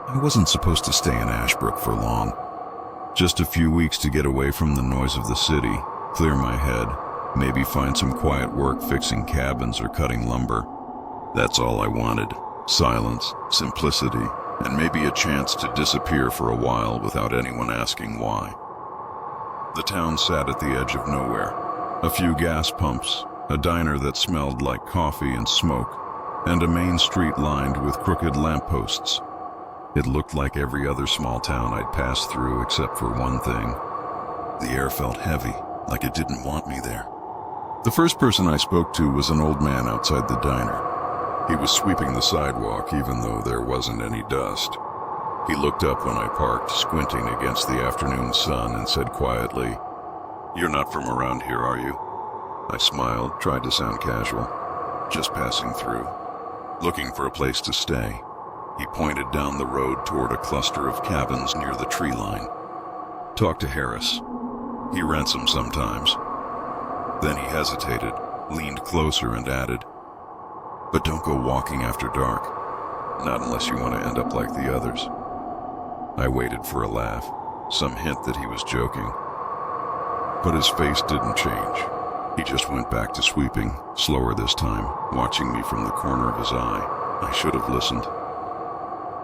I wasn't supposed to stay in Ashbrook for long. Just a few weeks to get away from the noise of the city, clear my head, maybe find some quiet work fixing cabins or cutting lumber. That's all I wanted. Silence, simplicity, and maybe a chance to disappear for a while without anyone asking why. The town sat at the edge of nowhere. A few gas pumps, a diner that smelled like coffee and smoke, and a main street lined with crooked lampposts. It looked like every other small town I'd passed through except for one thing. The air felt heavy, like it didn't want me there. The first person I spoke to was an old man outside the diner. He was sweeping the sidewalk even though there wasn't any dust. He looked up when I parked, squinting against the afternoon sun, and said quietly, "You're not from around here, are you?" I smiled, tried to sound casual. "Just passing through. Looking for a place to stay." He pointed down the road toward a cluster of cabins near the tree line. "Talk to Harris. He rents them sometimes." Then he hesitated, leaned closer, and added, "But don't go walking after dark. Not unless you want to end up like the others." I waited for a laugh, some hint that he was joking. But his face didn't change. He just went back to sweeping, slower this time, watching me from the corner of his eye. I should have listened.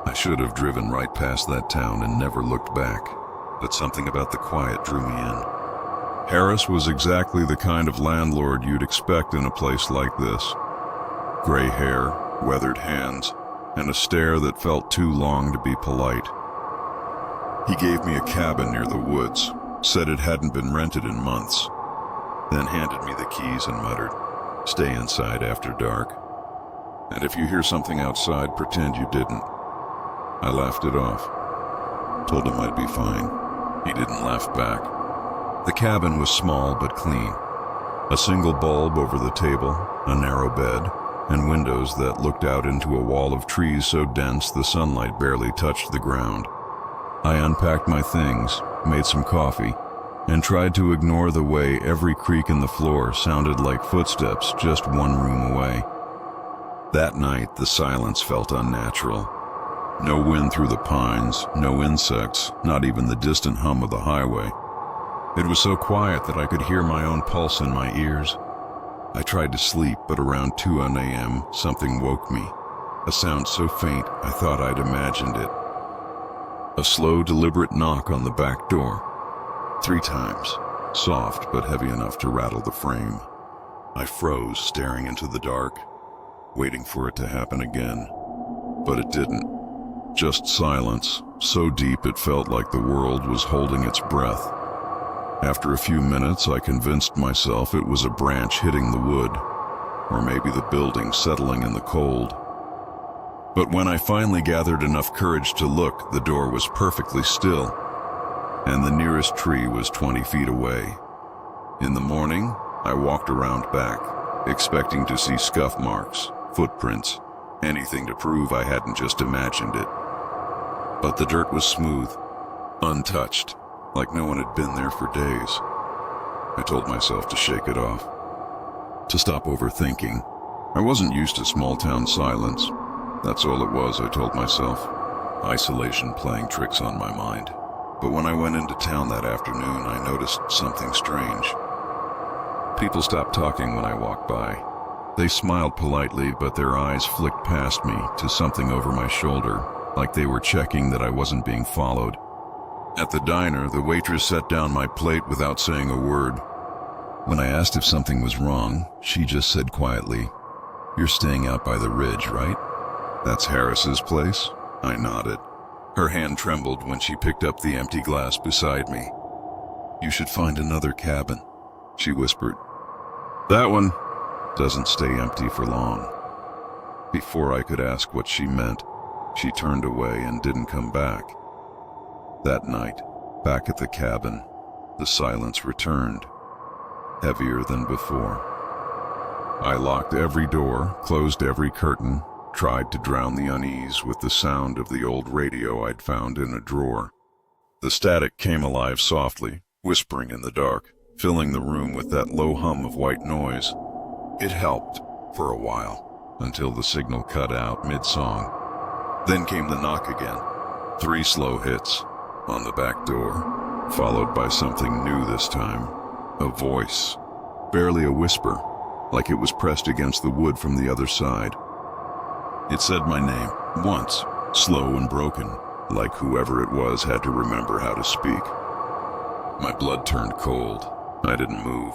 I should have driven right past that town and never looked back, but something about the quiet drew me in. Harris was exactly the kind of landlord you'd expect in a place like this. Gray hair, weathered hands, and a stare that felt too long to be polite. He gave me a cabin near the woods, said it hadn't been rented in months, then handed me the keys and muttered, "Stay inside after dark. And if you hear something outside, pretend you didn't." I laughed it off. Told him I'd be fine. He didn't laugh back. The cabin was small but clean. A single bulb over the table, a narrow bed, and windows that looked out into a wall of trees so dense the sunlight barely touched the ground. I unpacked my things, made some coffee, and tried to ignore the way every creak in the floor sounded like footsteps just one room away. That night, the silence felt unnatural. No wind through the pines, no insects, not even the distant hum of the highway. It was so quiet that I could hear my own pulse in my ears. I tried to sleep, but around 2 a.m., something woke me. A sound so faint, I thought I'd imagined it. A slow, deliberate knock on the back door. 3 times, soft but heavy enough to rattle the frame. I froze, staring into the dark, waiting for it to happen again. But it didn't. Just silence, so deep it felt like the world was holding its breath. After a few minutes, I convinced myself it was a branch hitting the wood, or maybe the building settling in the cold. But when I finally gathered enough courage to look, the door was perfectly still, and the nearest tree was 20 feet away. In the morning, I walked around back, expecting to see scuff marks, footprints, anything to prove I hadn't just imagined it. But the dirt was smooth, untouched, like no one had been there for days. I told myself to shake it off, to stop overthinking. I wasn't used to small-town silence. That's all it was, I told myself. Isolation playing tricks on my mind. But when I went into town that afternoon, I noticed something strange. People stopped talking when I walked by. They smiled politely, but their eyes flicked past me to something over my shoulder, like they were checking that I wasn't being followed. At the diner, the waitress set down my plate without saying a word. When I asked if something was wrong, she just said quietly, "You're staying out by the ridge, right?" "That's Harris's place?" I nodded. Her hand trembled when she picked up the empty glass beside me. "You should find another cabin," she whispered. "That one doesn't stay empty for long." Before I could ask what she meant, she turned away and didn't come back. That night, back at the cabin, the silence returned, heavier than before. I locked every door, closed every curtain, tried to drown the unease with the sound of the old radio I'd found in a drawer. The static came alive softly, whispering in the dark, filling the room with that low hum of white noise. It helped, for a while, until the signal cut out mid-song. Then came the knock again, 3 slow hits on the back door, followed by something new this time. A voice, barely a whisper, like it was pressed against the wood from the other side. It said my name, once, slow and broken, like whoever it was had to remember how to speak. My blood turned cold. I didn't move,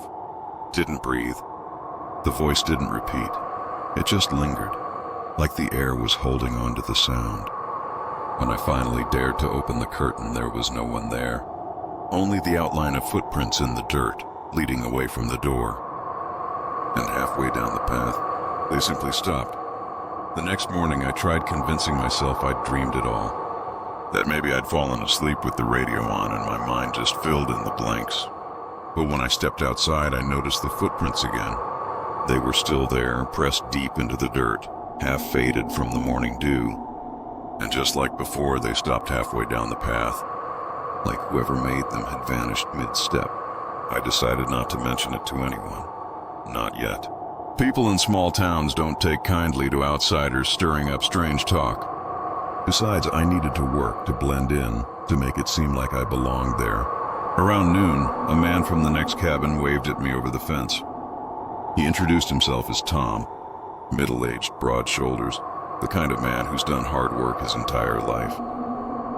didn't breathe. The voice didn't repeat. It just lingered, like the air was holding on to the sound. When I finally dared to open the curtain, there was no one there. Only the outline of footprints in the dirt, leading away from the door. And halfway down the path, they simply stopped. The next morning, I tried convincing myself I'd dreamed it all. That maybe I'd fallen asleep with the radio on and my mind just filled in the blanks. But when I stepped outside, I noticed the footprints again. They were still there, pressed deep into the dirt, half faded from the morning dew. And just like before, they stopped halfway down the path, like whoever made them had vanished mid-step. I decided not to mention it to anyone. Not yet. People in small towns don't take kindly to outsiders stirring up strange talk. Besides, I needed to work to blend in, to make it seem like I belonged there. Around noon, a man from the next cabin waved at me over the fence. He introduced himself as Tom, middle-aged, broad shoulders, the kind of man who's done hard work his entire life.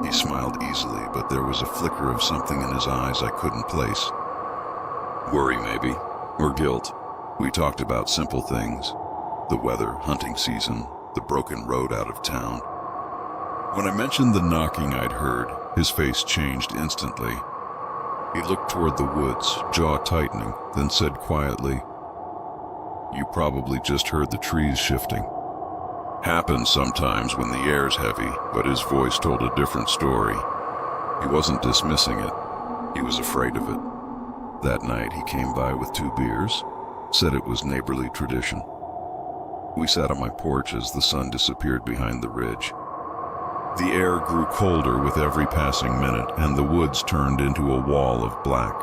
He smiled easily, but there was a flicker of something in his eyes I couldn't place. Worry, maybe, or guilt. We talked about simple things, the weather, hunting season, the broken road out of town. When I mentioned the knocking I'd heard, his face changed instantly. He looked toward the woods, jaw tightening, then said quietly, "You probably just heard the trees shifting." Happens sometimes when the air's heavy, but his voice told a different story. He wasn't dismissing it. He was afraid of it. That night he came by with 2 beers, said it was neighborly tradition. We sat on my porch as the sun disappeared behind the ridge. The air grew colder with every passing minute, and the woods turned into a wall of black.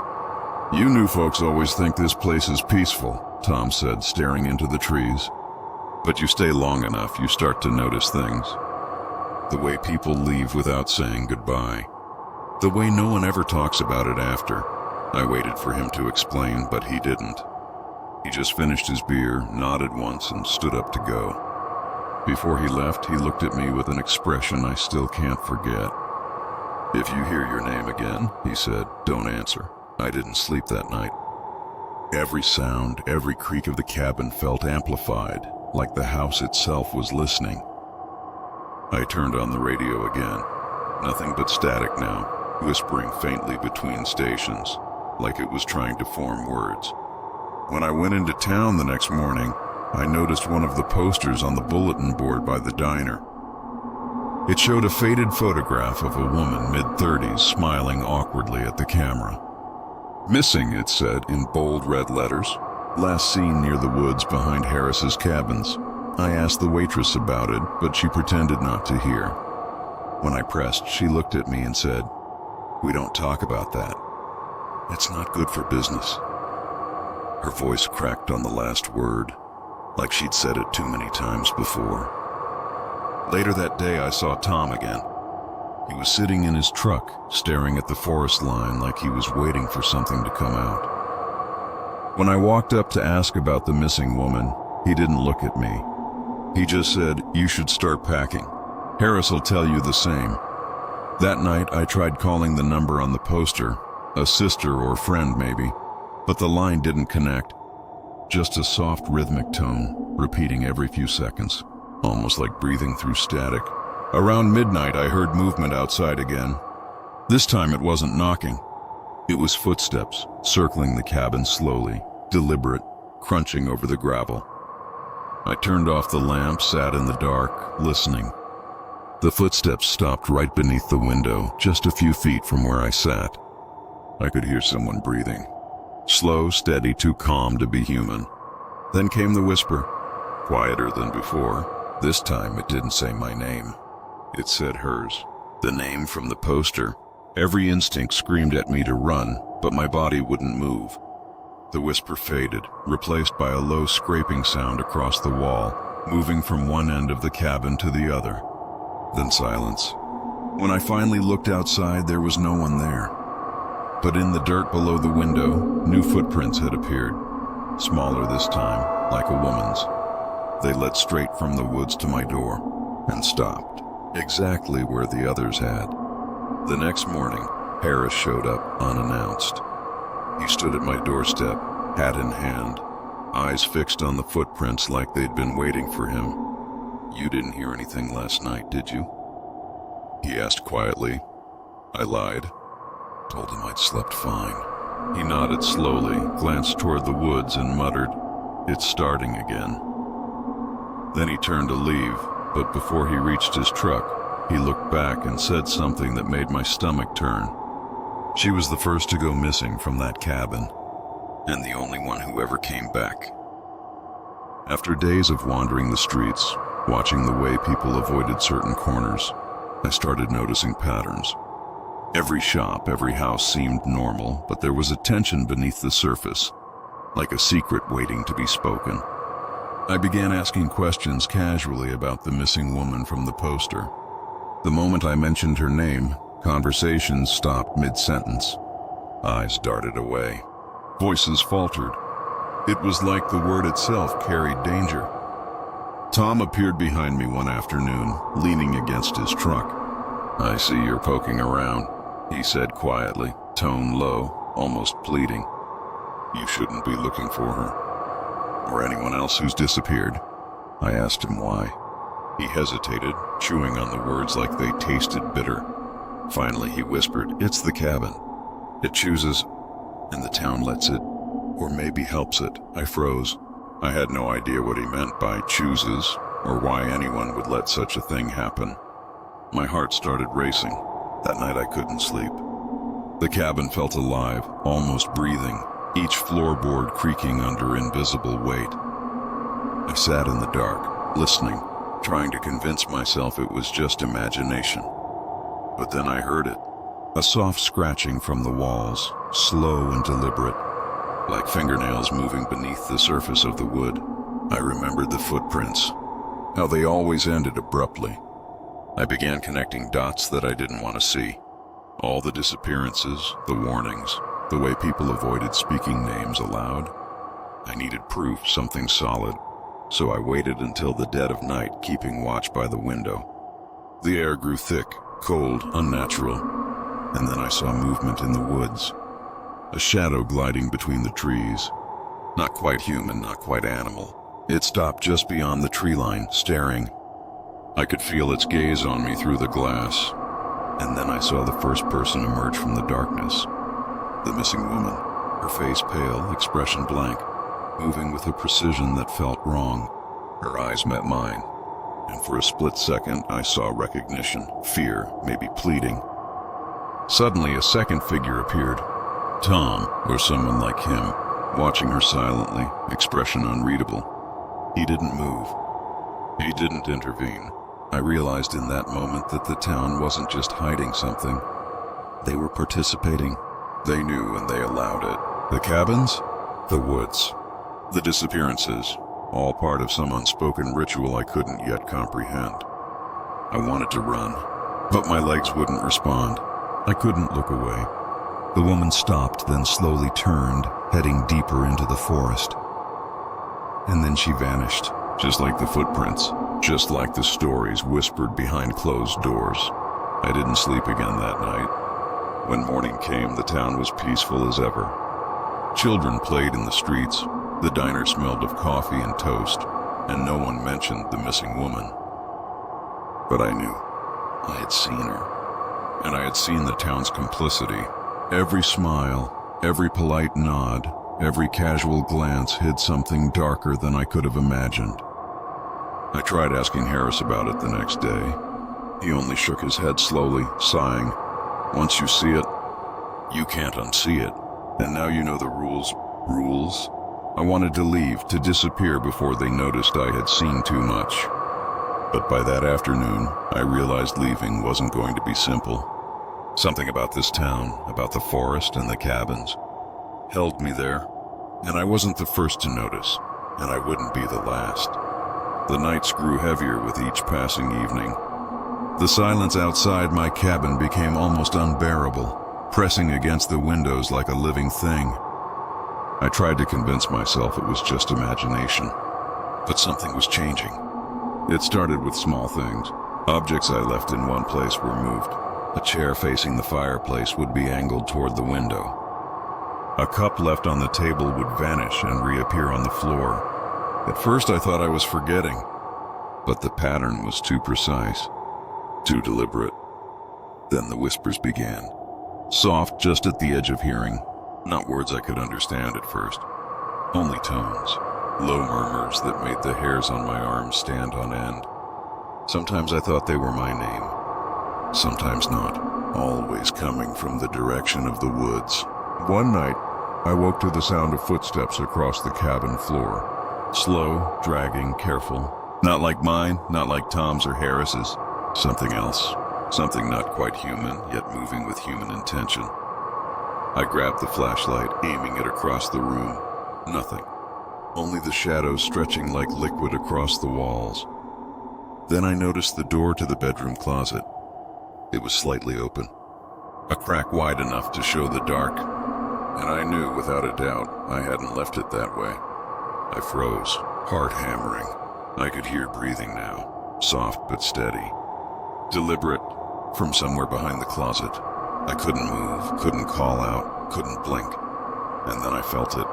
"You new folks always think this place is peaceful," Tom said, staring into the trees. "But you stay long enough, you start to notice things. The way people leave without saying goodbye. The way no one ever talks about it after." I waited for him to explain, but he didn't. He just finished his beer, nodded once, and stood up to go. Before he left, he looked at me with an expression I still can't forget. "If you hear your name again," he said, "don't answer." I didn't sleep that night. Every sound, every creak of the cabin felt amplified, like the house itself was listening. I turned on the radio again. Nothing but static now, whispering faintly between stations, like it was trying to form words. When I went into town the next morning, I noticed one of the posters on the bulletin board by the diner. It showed a faded photograph of a woman mid-30s smiling awkwardly at the camera. "Missing," it said in bold red letters. "Last seen near the woods behind Harris's cabins." I asked the waitress about it, but she pretended not to hear. When I pressed, she looked at me and said, "We don't talk about that. It's not good for business." Her voice cracked on the last word, like she'd said it too many times before. Later that day, I saw Tom again. He was sitting in his truck, staring at the forest line like he was waiting for something to come out. When I walked up to ask about the missing woman, he didn't look at me. He just said, "You should start packing. Harris will tell you the same." That night, I tried calling the number on the poster, a sister or friend maybe, but the line didn't connect. Just a soft rhythmic tone, repeating every few seconds, almost like breathing through static. Around midnight, I heard movement outside again. This time it wasn't knocking. It was footsteps, circling the cabin slowly, deliberate, crunching over the gravel. I turned off the lamp, sat in the dark, listening. The footsteps stopped right beneath the window, just a few feet from where I sat. I could hear someone breathing. Slow, steady, too calm to be human. Then came the whisper, quieter than before. This time it didn't say my name. It said hers. The name from the poster. Every instinct screamed at me to run, but my body wouldn't move. The whisper faded, replaced by a low scraping sound across the wall, moving from one end of the cabin to the other. Then silence. When I finally looked outside, there was no one there. But in the dirt below the window, new footprints had appeared, smaller this time, like a woman's. They led straight from the woods to my door and stopped, exactly where the others had. The next morning, Harris showed up unannounced. He stood at my doorstep, hat in hand, eyes fixed on the footprints like they'd been waiting for him. "You didn't hear anything last night, did you?" he asked quietly. I lied. Told him I'd slept fine. He nodded slowly, glanced toward the woods and muttered, "It's starting again." Then he turned to leave, but before he reached his truck, he looked back and said something that made my stomach turn. She was the first to go missing from that cabin, and the only one who ever came back. After days of wandering the streets, watching the way people avoided certain corners, I started noticing patterns. Every shop, every house seemed normal, but there was a tension beneath the surface, like a secret waiting to be spoken. I began asking questions casually about the missing woman from the poster. The moment I mentioned her name, conversations stopped mid-sentence. Eyes darted away. Voices faltered. It was like the word itself carried danger. Tom appeared behind me one afternoon, leaning against his truck. "I see you're poking around," he said quietly, tone low, almost pleading. "You shouldn't be looking for her. Or anyone else who's disappeared." I asked him why. He hesitated, chewing on the words like they tasted bitter. Finally he whispered, "It's the cabin. It chooses, and the town lets it, or maybe helps it." I froze. I had no idea what he meant by chooses, or why anyone would let such a thing happen. My heart started racing. That night I couldn't sleep. The cabin felt alive, almost breathing, each floorboard creaking under invisible weight. I sat in the dark, listening, trying to convince myself it was just imagination. But then I heard it. A soft scratching from the walls, slow and deliberate, like fingernails moving beneath the surface of the wood. I remembered the footprints, how they always ended abruptly. I began connecting dots that I didn't want to see. All the disappearances, the warnings, the way people avoided speaking names aloud. I needed proof, something solid, so I waited until the dead of night, keeping watch by the window. The air grew thick, cold, unnatural, and then I saw movement in the woods. A shadow gliding between the trees. Not quite human, not quite animal. It stopped just beyond the tree line, staring. I could feel its gaze on me through the glass, and then I saw the first person emerge from the darkness. The missing woman, her face pale, expression blank, moving with a precision that felt wrong. Her eyes met mine, and for a split second I saw recognition, fear, maybe pleading. Suddenly a second figure appeared. Tom, or someone like him, watching her silently, expression unreadable. He didn't move. He didn't intervene. I realized in that moment that the town wasn't just hiding something. They were participating. They knew and they allowed it. The cabins? The woods. The disappearances. All part of some unspoken ritual I couldn't yet comprehend. I wanted to run, but my legs wouldn't respond. I couldn't look away. The woman stopped, then slowly turned, heading deeper into the forest. And then she vanished, just like the footprints, just like the stories whispered behind closed doors. I didn't sleep again that night. When morning came, the town was peaceful as ever. Children played in the streets, the diner smelled of coffee and toast, and no one mentioned the missing woman. But I knew. I had seen her. And I had seen the town's complicity. Every smile, every polite nod, every casual glance hid something darker than I could have imagined. I tried asking Harris about it the next day. He only shook his head slowly, sighing. "Once you see it, you can't unsee it. And now you know the rules." Rules? I wanted to leave, to disappear before they noticed I had seen too much. But by that afternoon, I realized leaving wasn't going to be simple. Something about this town, about the forest and the cabins, held me there. And I wasn't the first to notice, and I wouldn't be the last. The nights grew heavier with each passing evening. The silence outside my cabin became almost unbearable, pressing against the windows like a living thing. I tried to convince myself it was just imagination, but something was changing. It started with small things. Objects I left in one place were moved. A chair facing the fireplace would be angled toward the window. A cup left on the table would vanish and reappear on the floor. At first I thought I was forgetting, but the pattern was too precise, too deliberate. Then the whispers began, soft just at the edge of hearing, not words I could understand at first, only tones, low murmurs that made the hairs on my arms stand on end. Sometimes I thought they were my name, sometimes not, always coming from the direction of the woods. One night, I woke to the sound of footsteps across the cabin floor. Slow, dragging, careful. Not like mine, not like Tom's or Harris's. Something else. Something not quite human, yet moving with human intention. I grabbed the flashlight, aiming it across the room. Nothing. Only the shadows stretching like liquid across the walls. Then I noticed the door to the bedroom closet. It was slightly open. A crack wide enough to show the dark. And I knew without a doubt I hadn't left it that way. I froze, heart hammering. I could hear breathing now, soft but steady. Deliberate, from somewhere behind the closet. I couldn't move, couldn't call out, couldn't blink. And then I felt it,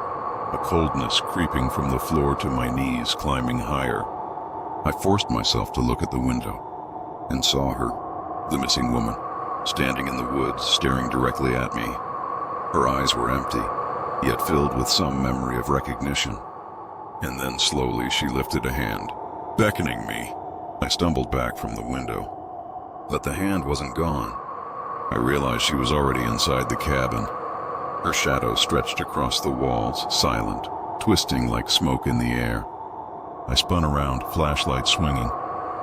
a coldness creeping from the floor to my knees, climbing higher. I forced myself to look at the window, and saw her, the missing woman, standing in the woods, staring directly at me. Her eyes were empty, yet filled with some memory of recognition. And then slowly she lifted a hand, beckoning me. I stumbled back from the window, but the hand wasn't gone. I realized she was already inside the cabin. Her shadow stretched across the walls, silent, twisting like smoke in the air. I spun around, flashlight swinging,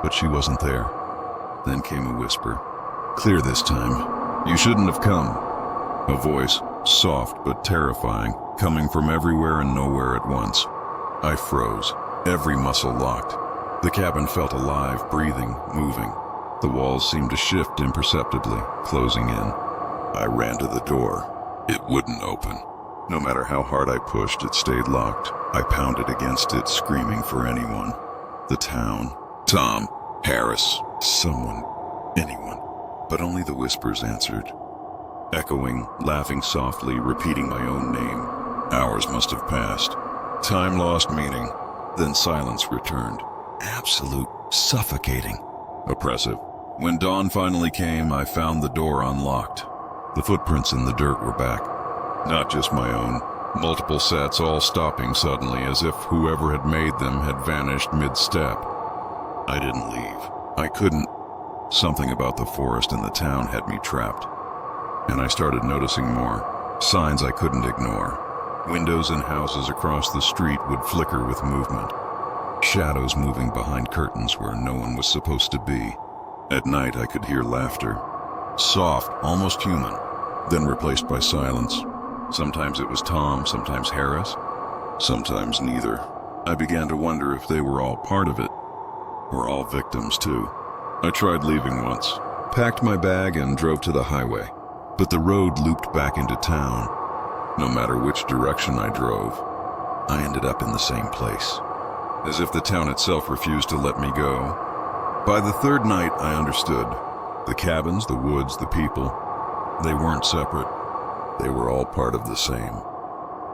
but she wasn't there. Then came a whisper, clear this time. You shouldn't have come. A voice, soft but terrifying, coming from everywhere and nowhere at once. I froze, every muscle locked. The cabin felt alive, breathing, moving. The walls seemed to shift imperceptibly, closing in. I ran to the door. It wouldn't open. No matter how hard I pushed, it stayed locked. I pounded against it, screaming for anyone. The town, Tom, Harris, someone, anyone. But only the whispers answered. Echoing, laughing softly, repeating my own name. Hours must have passed. Time lost meaning. Then silence returned. Absolute, suffocating, oppressive. When dawn finally came, I found the door unlocked. The footprints in the dirt were back. Not just my own. Multiple sets, all stopping suddenly, as if whoever had made them had vanished mid-step. I didn't leave. I couldn't. Something about the forest and the town had me trapped. And I started noticing more. Signs I couldn't ignore. Windows in houses across the street would flicker with movement. Shadows moving behind curtains where no one was supposed to be. At night I could hear laughter. Soft, almost human, then replaced by silence. Sometimes it was Tom, sometimes Harris, sometimes neither. I began to wonder if they were all part of it, or all victims too. I tried leaving once, packed my bag and drove to the highway, but the road looped back into town. No matter which direction I drove, I ended up in the same place, as if the town itself refused to let me go. By the third night, I understood. The cabins, the woods, the people, they weren't separate. They were all part of the same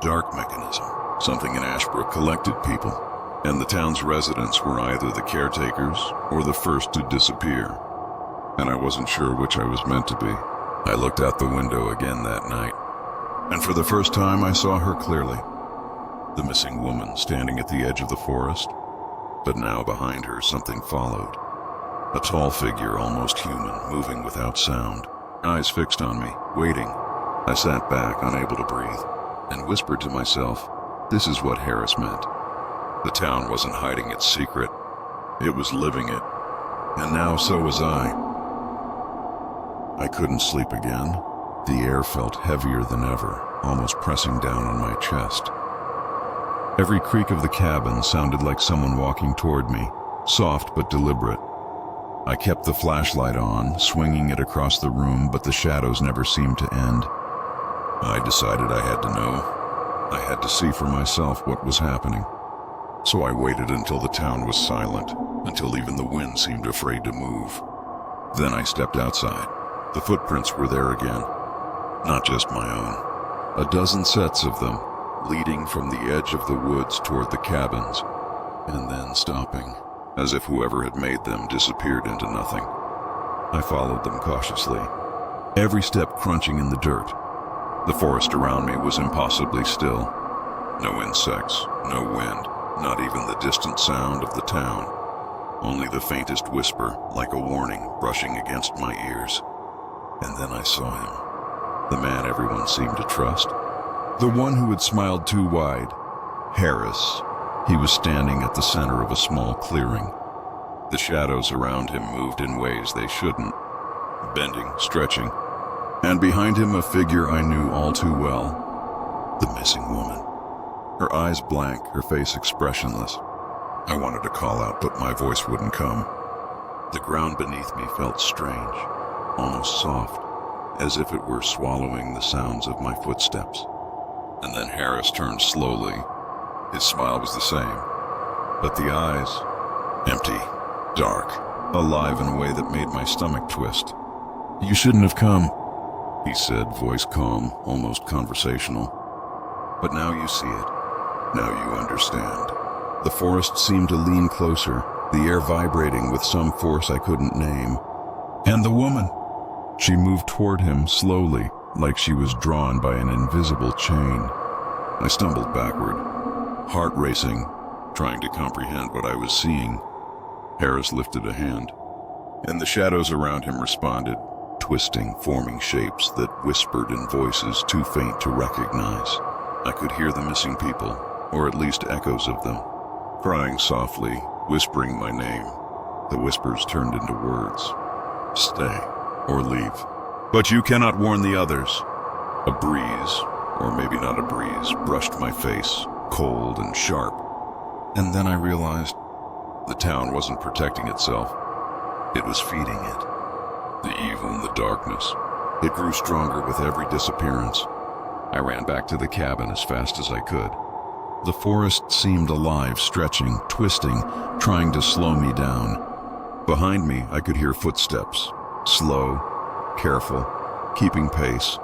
dark mechanism. Something in Ashbrook collected people, and the town's residents were either the caretakers or the first to disappear. And I wasn't sure which I was meant to be. I looked out the window again that night, and for the first time I saw her clearly. The missing woman standing at the edge of the forest, but now behind her something followed. A tall figure, almost human, moving without sound, eyes fixed on me, waiting. I sat back, unable to breathe, and whispered to myself, this is what Harris meant. The town wasn't hiding its secret. It was living it. And now so was I. I couldn't sleep again. The air felt heavier than ever, almost pressing down on my chest. Every creak of the cabin sounded like someone walking toward me, soft but deliberate. I kept the flashlight on, swinging it across the room, but the shadows never seemed to end. I decided I had to know. I had to see for myself what was happening. So I waited until the town was silent, until even the wind seemed afraid to move. Then I stepped outside. The footprints were there again. Not just my own. A dozen sets of them, leading from the edge of the woods toward the cabins, and then stopping, as if whoever had made them disappeared into nothing. I followed them cautiously, every step crunching in the dirt. The forest around me was impossibly still. No insects, no wind, not even the distant sound of the town. Only the faintest whisper, like a warning, brushing against my ears. And then I saw him. The man everyone seemed to trust. The one who had smiled too wide. Harris. He was standing at the center of a small clearing. The shadows around him moved in ways they shouldn't. Bending, stretching. And behind him a figure I knew all too well. The missing woman. Her eyes blank, her face expressionless. I wanted to call out, but my voice wouldn't come. The ground beneath me felt strange, almost soft, as if it were swallowing the sounds of my footsteps. And then Harris turned slowly. His smile was the same, but the eyes, empty, dark, alive in a way that made my stomach twist. "You shouldn't have come," he said, voice calm, almost conversational. "But now you see it. Now you understand." The forest seemed to lean closer, the air vibrating with some force I couldn't name. "And the woman?" She moved toward him slowly, like she was drawn by an invisible chain. I stumbled backward, heart racing, trying to comprehend what I was seeing. Harris lifted a hand, and the shadows around him responded, twisting, forming shapes that whispered in voices too faint to recognize. I could hear the missing people, or at least echoes of them, crying softly, whispering my name. The whispers turned into words. "Stay, or leave. But you cannot warn the others." A breeze, or maybe not a breeze, brushed my face, cold and sharp. And then I realized the town wasn't protecting itself. It was feeding it. The evil and the darkness. It grew stronger with every disappearance. I ran back to the cabin as fast as I could. The forest seemed alive, stretching, twisting, trying to slow me down. Behind me, I could hear footsteps, slow, careful, keeping pace,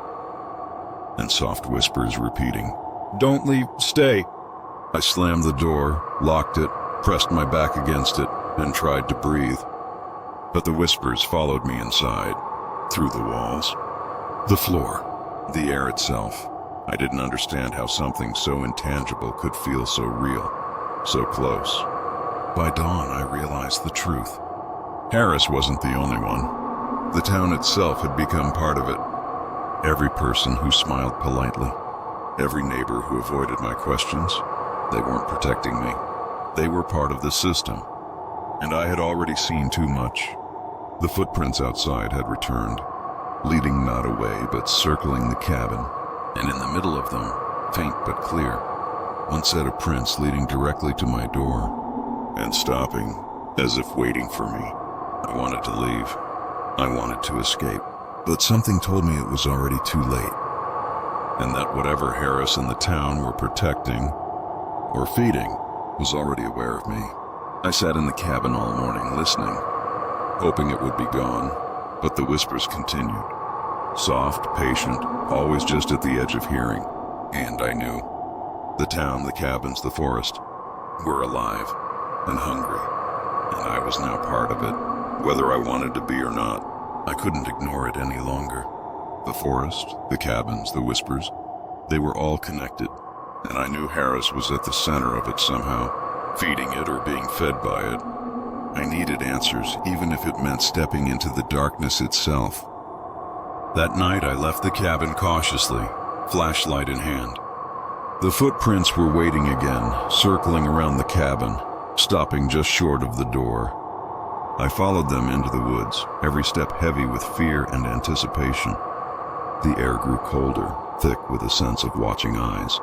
and soft whispers repeating, "Don't leave, stay." I slammed the door, locked it, pressed my back against it, and tried to breathe. But the whispers followed me inside, through the walls, the floor, the air itself. I didn't understand how something so intangible could feel so real, so close. By dawn, I realized the truth. Harris wasn't the only one. The town itself had become part of it. Every person who smiled politely, every neighbor who avoided my questions, they weren't protecting me. They were part of the system, and I had already seen too much. The footprints outside had returned, leading not away but circling the cabin. And in the middle of them, faint but clear, one set of prints leading directly to my door, and stopping, as if waiting for me. I wanted to leave. I wanted to escape, but something told me it was already too late, and that whatever Harris and the town were protecting, or feeding, was already aware of me. I sat in the cabin all morning listening, hoping it would be gone, but the whispers continued. Soft, patient, always just at the edge of hearing. And I knew. The town, the cabins, the forest were alive and hungry, and I was now part of it, whether I wanted to be or not. I couldn't ignore it any longer. The forest, the cabins, the whispers, they were all connected, and I knew Harris was at the center of it somehow, feeding it or being fed by it. I needed answers, even if it meant stepping into the darkness itself. That night I left the cabin cautiously, flashlight in hand. The footprints were waiting again, circling around the cabin, stopping just short of the door. I followed them into the woods, every step heavy with fear and anticipation. The air grew colder, thick with a sense of watching eyes.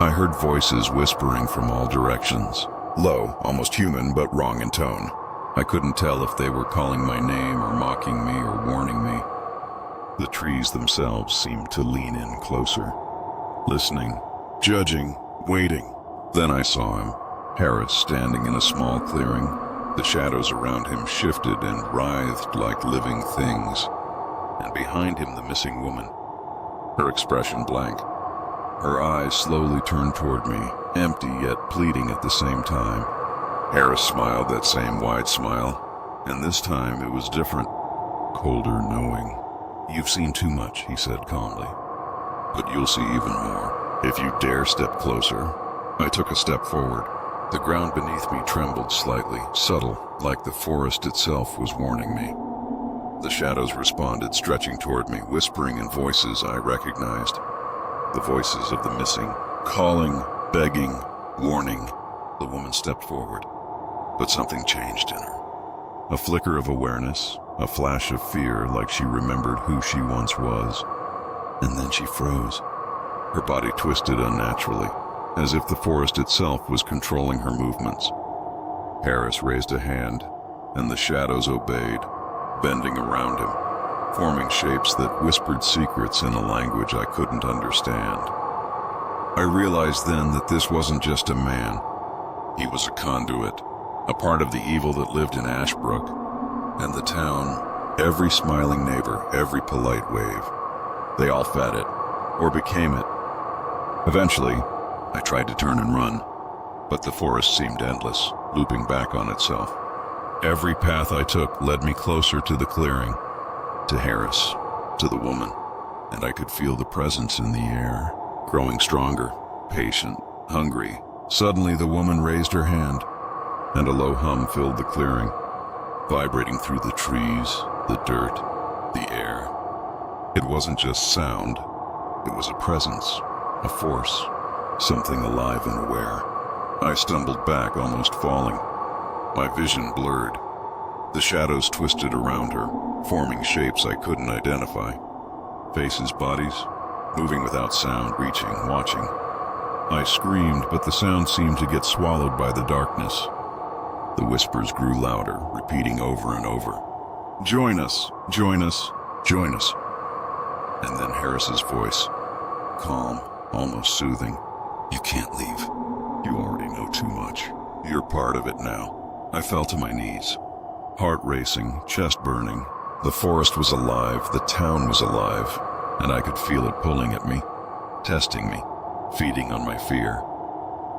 I heard voices whispering from all directions, low, almost human, but wrong in tone. I couldn't tell if they were calling my name or mocking me or warning me. The trees themselves seemed to lean in closer, listening, judging, waiting. Then I saw him, Harris, standing in a small clearing. The shadows around him shifted and writhed like living things, and behind him the missing woman, her expression blank. Her eyes slowly turned toward me, empty yet pleading at the same time. Harris smiled that same wide smile, and this time it was different, colder, knowing. "You've seen too much," he said calmly, "but you'll see even more if you dare step closer." I took a step forward. The ground beneath me trembled slightly, subtle, like the forest itself was warning me. The shadows responded, stretching toward me, whispering in voices I recognized. The voices of the missing, calling, begging, warning. The woman stepped forward, but something changed in her. A flicker of awareness, a flash of fear, like she remembered who she once was. And then she froze. Her body twisted unnaturally, as if the forest itself was controlling her movements. Harris raised a hand, and the shadows obeyed, bending around him, forming shapes that whispered secrets in a language I couldn't understand. I realized then that this wasn't just a man. He was a conduit, a part of the evil that lived in Ashbrook, and the town, every smiling neighbor, every polite wave. They all fed it, or became it. Eventually, I tried to turn and run, but the forest seemed endless, looping back on itself. Every path I took led me closer to the clearing, to Harris, to the woman, and I could feel the presence in the air, growing stronger, patient, hungry. Suddenly the woman raised her hand, and a low hum filled the clearing, vibrating through the trees, the dirt, the air. It wasn't just sound, it was a presence, a force, something alive and aware. I stumbled back, almost falling. My vision blurred. The shadows twisted around her, forming shapes I couldn't identify. Faces, bodies, moving without sound, reaching, watching. I screamed, but the sound seemed to get swallowed by the darkness. The whispers grew louder, repeating over and over. "Join us, join us, join us." And then Harris's voice, calm, almost soothing. "You can't leave. You already know too much. You're part of it now." I fell to my knees, heart racing, chest burning. The forest was alive, the town was alive, and I could feel it pulling at me, testing me, feeding on my fear.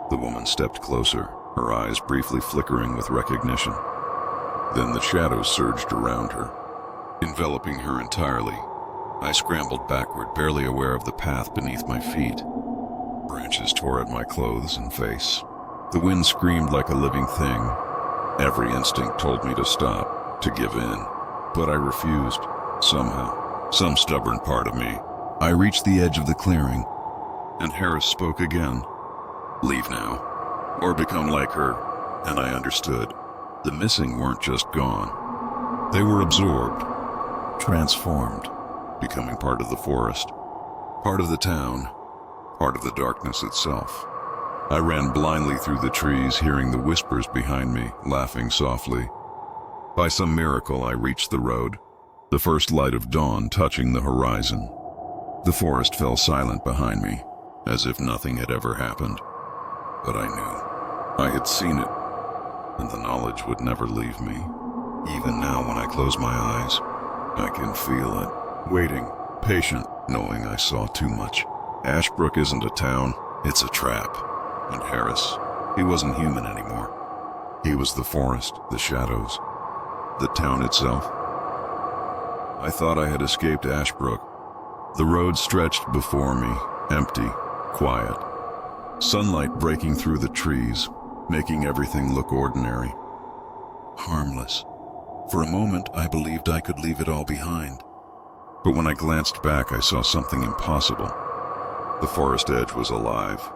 The woman stepped closer, her eyes briefly flickering with recognition. Then the shadows surged around her, enveloping her entirely. I scrambled backward, barely aware of the path beneath my feet. Branches tore at my clothes and face. The wind screamed like a living thing. Every instinct told me to stop, to give in, but I refused, somehow, some stubborn part of me. I reached the edge of the clearing, and Harris spoke again. "Leave now, or become like her," and I understood. The missing weren't just gone. They were absorbed, transformed, becoming part of the forest, part of the town, part of the darkness itself. I ran blindly through the trees, hearing the whispers behind me, laughing softly. By some miracle, I reached the road, the first light of dawn touching the horizon. The forest fell silent behind me, as if nothing had ever happened. But I knew. I had seen it, and the knowledge would never leave me. Even now, when I close my eyes, I can feel it, waiting, patient, knowing I saw too much. Ashbrook isn't a town, it's a trap. And Harris, he wasn't human anymore. He was the forest, the shadows, the town itself. I thought I had escaped Ashbrook. The road stretched before me, empty, quiet. Sunlight breaking through the trees, making everything look ordinary. Harmless. For a moment, I believed I could leave it all behind. But when I glanced back, I saw something impossible. The forest edge was alive,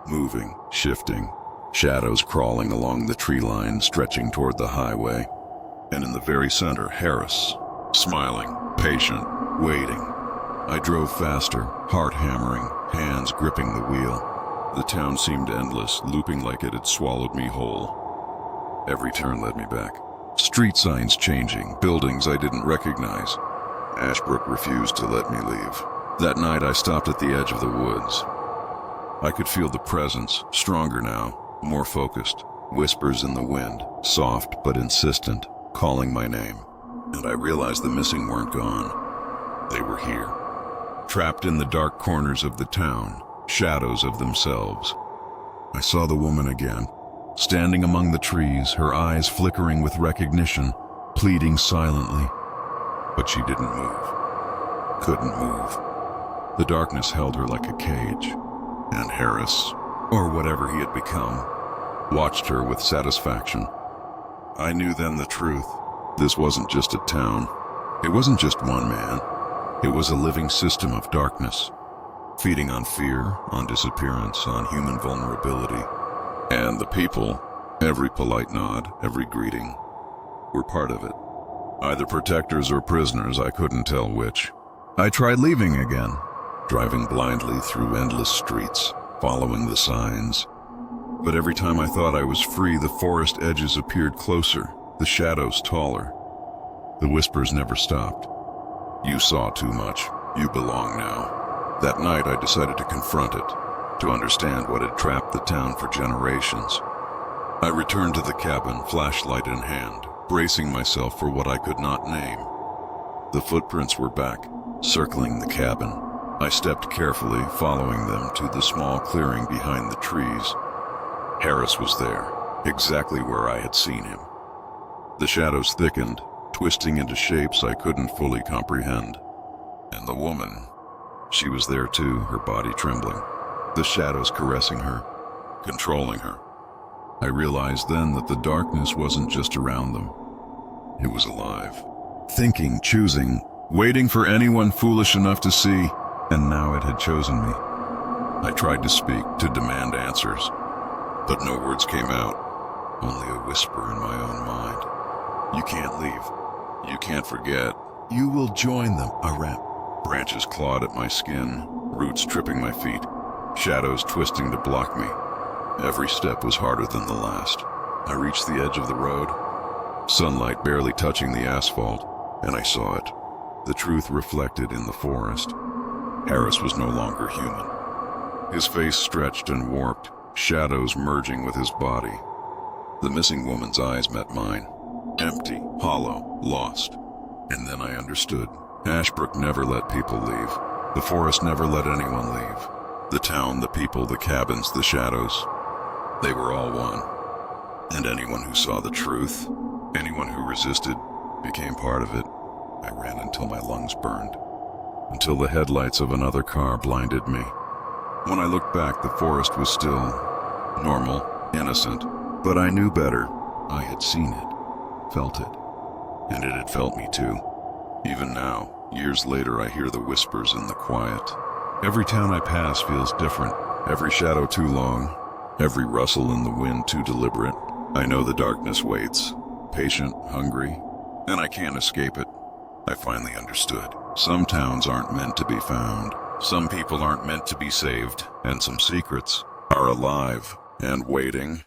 moving, shifting, shadows crawling along the tree line, stretching toward the highway. And in the very center, Harris, smiling, patient, waiting. I drove faster, heart hammering, hands gripping the wheel. The town seemed endless, looping like it had swallowed me whole. Every turn led me back, Street signs changing, buildings I didn't recognize. Ashbrook refused to let me leave. That night I stopped at the edge of the woods. I could feel the presence, stronger now, more focused. Whispers in the wind, soft but insistent, calling my name. And I realized the missing weren't gone. They were here. Trapped in the dark corners of the town, shadows of themselves. I saw the woman again, standing among the trees, her eyes flickering with recognition, pleading silently. But she didn't move. Couldn't move. The darkness held her like a cage. And Harris, or whatever he had become, watched her with satisfaction. I knew then the truth. This wasn't just a town. It wasn't just one man. It was a living system of darkness, feeding on fear, on disappearance, on human vulnerability. And the people, every polite nod, every greeting, were part of it. Either protectors or prisoners, I couldn't tell which. I tried leaving again, driving blindly through endless streets, following the signs. But every time I thought I was free, the forest edges appeared closer, the shadows taller. The whispers never stopped. You saw too much. You belong now. That night I decided to confront it, to understand what had trapped the town for generations. I returned to the cabin, flashlight in hand, bracing myself for what I could not name. The footprints were back, circling the cabin. I stepped carefully, following them to the small clearing behind the trees. Harris was there, exactly where I had seen him. The shadows thickened, twisting into shapes I couldn't fully comprehend. And the woman, she was there too, her body trembling, the shadows caressing her, controlling her. I realized then that the darkness wasn't just around them. It was alive, thinking, choosing, waiting for anyone foolish enough to see, and now it had chosen me. I tried to speak, to demand answers, but no words came out, only a whisper in my own mind. You can't leave. You can't forget. You will join them, I ran. Branches clawed at my skin, roots tripping my feet, shadows twisting to block me. Every step was harder than the last. I reached the edge of the road, sunlight barely touching the asphalt, and I saw it. The truth reflected in the forest. Harris was no longer human. His face stretched and warped, shadows merging with his body. The missing woman's eyes met mine. Empty, hollow, lost. And then I understood. Ashbrook never let people leave. The forest never let anyone leave. The town, the people, the cabins, the shadows. They were all one. And anyone who saw the truth, anyone who resisted, became part of it. I ran until my lungs burned. Until the headlights of another car blinded me. When I looked back, the forest was still normal, innocent. But I knew better. I had seen it. Felt it. And it had felt me too. Even now, years later, I hear the whispers in the quiet. Every town I pass feels different. Every shadow too long. Every rustle in the wind too deliberate. I know the darkness waits. Patient, hungry, and I can't escape it. I finally understood. Some towns aren't meant to be found. Some people aren't meant to be saved. And some secrets are alive and waiting.